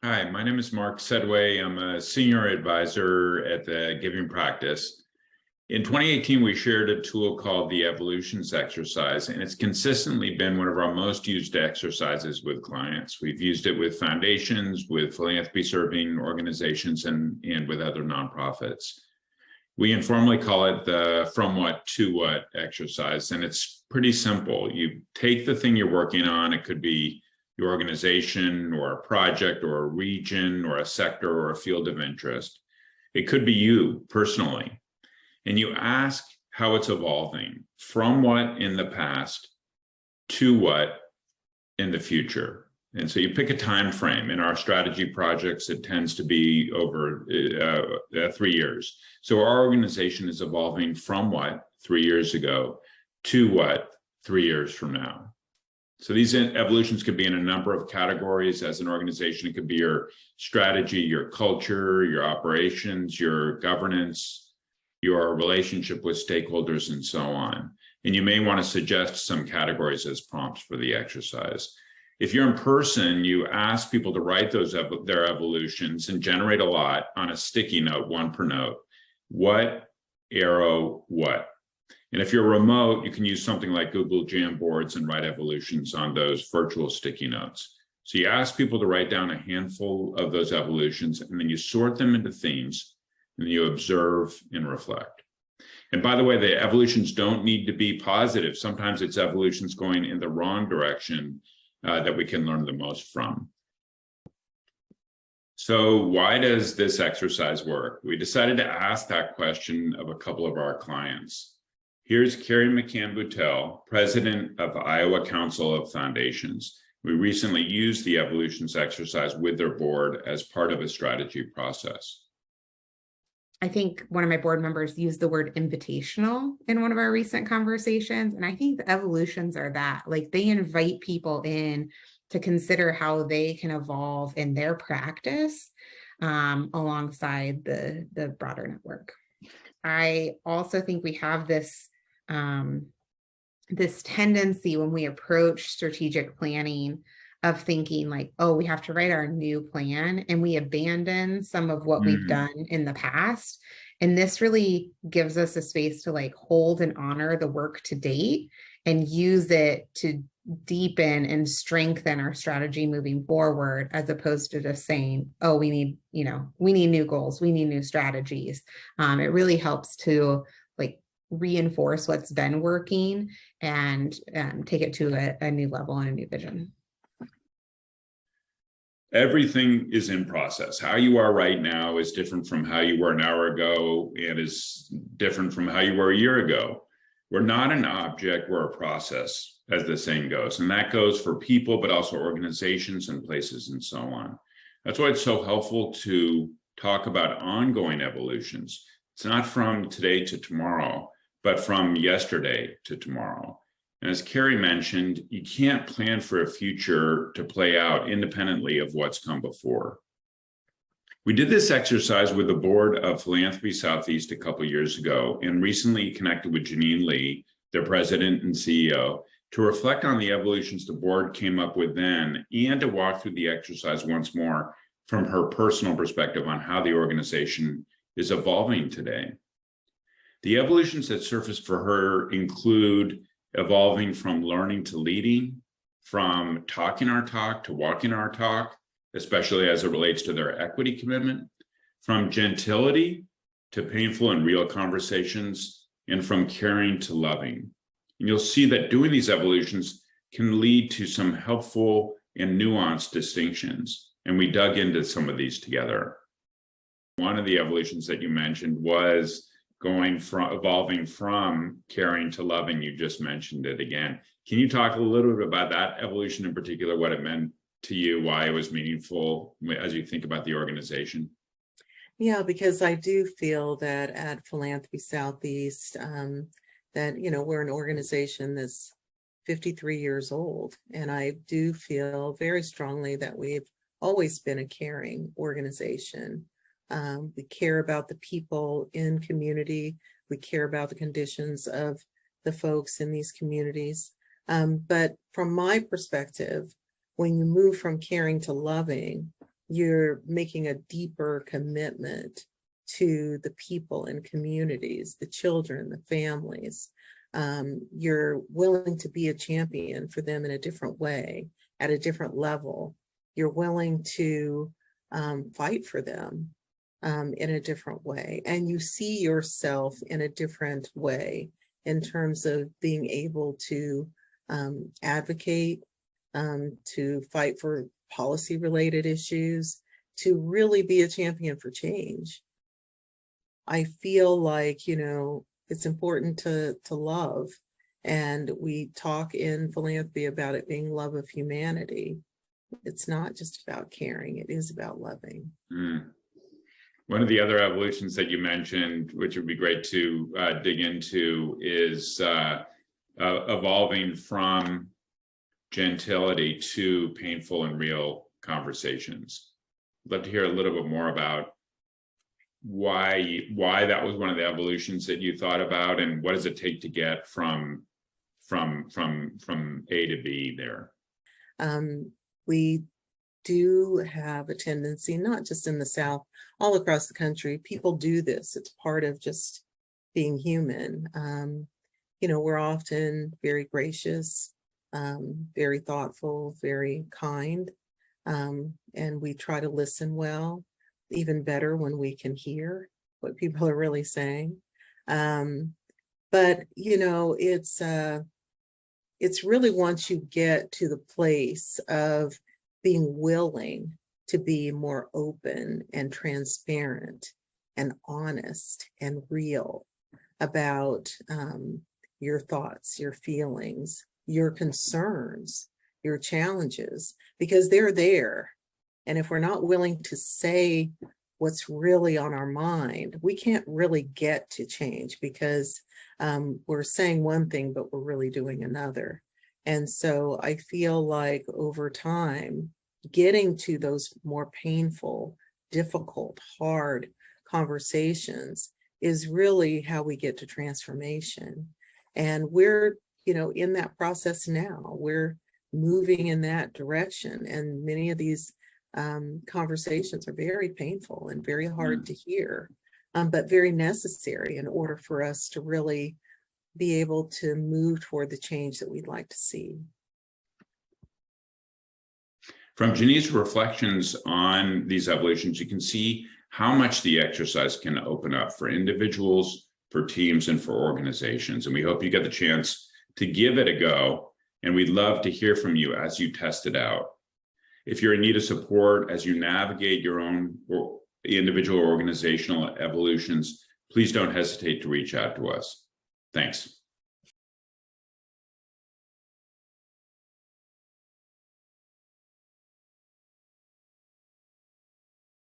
Hi, my name is Mark Sedway. I'm a Senior Advisor at the Giving Practice. In 2018, we shared a tool called the Evolutions Exercise, and it's consistently been one of our most used exercises with clients. We've used it with foundations, with philanthropy serving organizations, and with other nonprofits. We informally call it the from what to what exercise, and it's pretty simple. You take the thing you're working on. It could be your organization or a project or a region or a sector or a field of interest. It could be you personally. And you ask how it's evolving from what in the past to what in the future. And so you pick a time frame. In our strategy projects, it tends to be over 3 years. So our organization is evolving from what 3 years ago to what 3 years from now. So these evolutions could be in a number of categories. As an organization, it could be your strategy, your culture, your operations, your governance, your relationship with stakeholders, and so on. And you may want to suggest some categories as prompts for the exercise. If you're in person, you ask people to write their evolutions and generate a lot on a sticky note, one per note. What, arrow, what? And if you're remote, you can use something like Google Jamboards and write evolutions on those virtual sticky notes. So you ask people to write down a handful of those evolutions, and then you sort them into themes, and you observe and reflect. And by the way, the evolutions don't need to be positive. Sometimes it's evolutions going in the wrong direction that we can learn the most from. So why does this exercise work? We decided to ask that question of a couple of our clients. Here's Kari McCann Boutell, president of the Iowa Council of Foundations. We recently used the evolutions exercise with their board as part of a strategy process. I think one of my board members used the word invitational in one of our recent conversations. And I think the evolutions are that, like, they invite people in to consider how they can evolve in their practice alongside the broader network. I also think we have this tendency when we approach strategic planning of thinking like, oh, we have to write our new plan, and we abandon some of what we've done in the past. And this really gives us a space to like hold and honor the work to date and use it to deepen and strengthen our strategy moving forward, as opposed to just saying, oh, we need new goals, we need new strategies. It really helps to like reinforce what's been working and take it to a new level and a new vision. Everything is in process. How you are right now is different from how you were an hour ago, and is different from how you were a year ago. We're not an object, we're a process, as the saying goes. And that goes for people, but also organizations and places and so on. That's why it's so helpful to talk about ongoing evolutions. It's not from today to tomorrow, but from yesterday to tomorrow. And as Kari mentioned, you can't plan for a future to play out independently of what's come before. We did this exercise with the board of Philanthropy Southeast a couple of years ago, and recently connected with Janine Lee, their president and CEO, to reflect on the evolutions the board came up with then, and to walk through the exercise once more from her personal perspective on how the organization is evolving today. The evolutions that surfaced for her include evolving from learning to leading, from talking our talk to walking our talk, especially as it relates to their equity commitment, from gentility to painful and real conversations, and from caring to loving. And you'll see that doing these evolutions can lead to some helpful and nuanced distinctions. And we dug into some of these together. One of the evolutions that you mentioned was evolving from caring to loving. You just mentioned it again. Can you talk a little bit about that evolution in particular, what it meant to you, why it was meaningful as you think about the organization? Yeah, because I do feel that at Philanthropy Southeast, that, we're an organization that's 53 years old. And I do feel very strongly that we've always been a caring organization. We care about the people in community. We care about the conditions of the folks in these communities. But from my perspective, when you move from caring to loving, you're making a deeper commitment to the people and communities, the children, the families. You're willing to be a champion for them in a different way, at a different level. You're willing to fight for them in a different way. And you see yourself in a different way in terms of being able to advocate, to fight for policy-related issues, to really be a champion for change. I feel like, it's important to love. And we talk in philanthropy about it being love of humanity. It's not just about caring, it is about loving. One of the other evolutions that you mentioned, which would be great to dig into, is evolving from gentility to painful and real conversations. I'd love to hear a little bit more about why that was one of the evolutions that you thought about, and what does it take to get from A to B there? We do have a tendency, not just in the South, all across the country, people do this. It's part of just being human. We're often very gracious, very thoughtful, very kind, and we try to listen well, even better when we can hear what people are really saying. But it's really once you get to the place of being willing to be more open and transparent and honest and real about your thoughts, your feelings, your concerns, your challenges, because they're there. And if we're not willing to say what's really on our mind, we can't really get to change, because we're saying one thing, but we're really doing another. And so I feel like over time, getting to those more painful, difficult, hard conversations is really how we get to transformation. And we're, in that process now. We're moving in that direction. And many of these conversations are very painful and very hard to hear, but very necessary in order for us to really be able to move toward the change that we'd like to see. From Janine's reflections on these evolutions, you can see how much the exercise can open up for individuals, for teams, and for organizations. And we hope you get the chance to give it a go. And we'd love to hear from you as you test it out. If you're in need of support as you navigate your own individual or organizational evolutions, please don't hesitate to reach out to us. Thanks.